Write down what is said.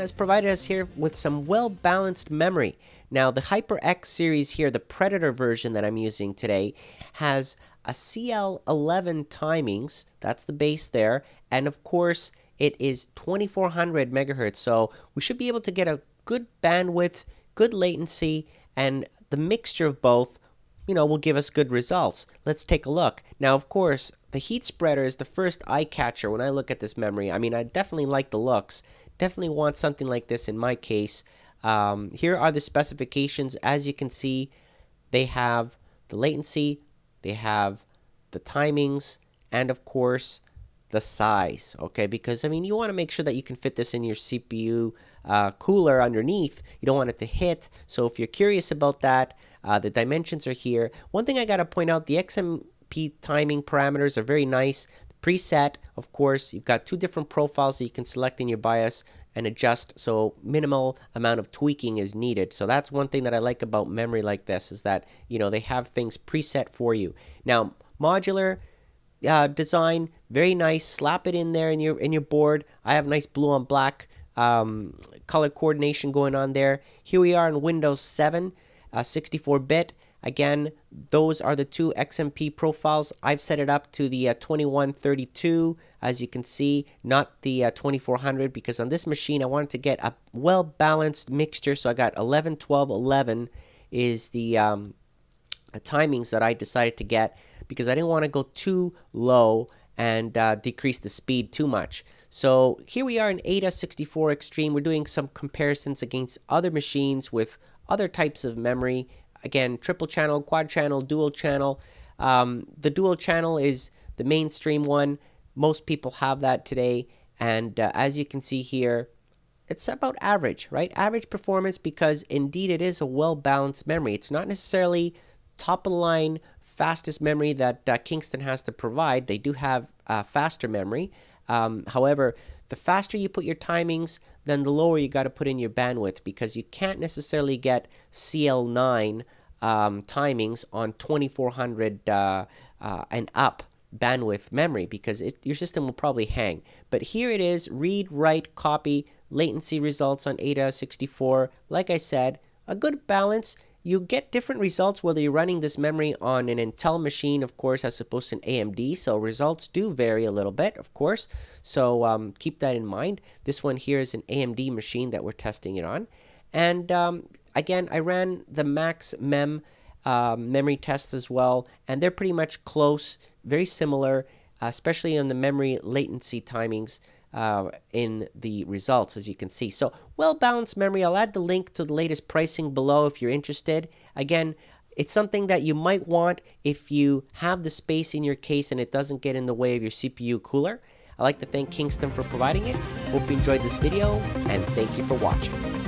has provided us here with some well-balanced memory. Now, the HyperX series here, the Predator version that I'm using today, has a CL11 timings. That's the base there. And of course, it is 2400 megahertz. So we should be able to get a good bandwidth, good latency, and the mixture of both, will give us good results. Let's take a look. Now, of course, the heat spreader is the first eye catcher when I look at this memory. I mean, I definitely like the looks. Definitely want something like this in my case. Here are the specifications. As you can see, they have the latency, they have the timings, and of course, the size. Okay, because you want to make sure that you can fit this in your CPU cooler underneath. You don't want it to hit. So if you're curious about that, the dimensions are here. One thing I got to point out, the XMP timing parameters are very nice. Preset, of course, you've got two different profiles that you can select in your BIOS and adjust, so minimal amount of tweaking is needed. So that's one thing that I like about memory like this, is that they have things preset for you. Now, modular design, very nice. Slap it in there in your board. I have nice blue on black color coordination going on there. Here we are in Windows 7, 64-bit. Again, those are the two XMP profiles. I've set it up to the 2132, as you can see, not the 2400, because on this machine I wanted to get a well-balanced mixture. So I got 11, 12, 11 is the timings that I decided to get, because I didn't want to go too low and decrease the speed too much. So here we are in Ada 64 Extreme. We're doing some comparisons against other machines with other types of memory. Again, triple channel, quad channel, dual channel. The dual channel is the mainstream one. Most people have that today. And as you can see here, it's about average, right? Average performance, because indeed it is a well-balanced memory. It's not necessarily top of the line fastest memory that Kingston has to provide. They do have faster memory. However, the faster you put your timings, then the lower you got to put in your bandwidth, because you can't necessarily get CL9 timings on 2400 and up bandwidth memory, because your system will probably hang. But here it is, read, write, copy, latency results on Ada 64. Like I said, a good balance. You get different results whether you're running this memory on an Intel machine, of course, as opposed to an AMD. So results do vary a little bit, of course. So keep that in mind. This one here is an AMD machine that we're testing it on. And again, I ran the max memory tests as well, and they're pretty much close, very similar, especially on the memory latency timings in the results, as you can see. So well-balanced memory. I'll add the link to the latest pricing below if you're interested. Again, it's something that you might want if you have the space in your case and it doesn't get in the way of your CPU cooler. I'd like to thank Kingston for providing it. Hope you enjoyed this video, and thank you for watching.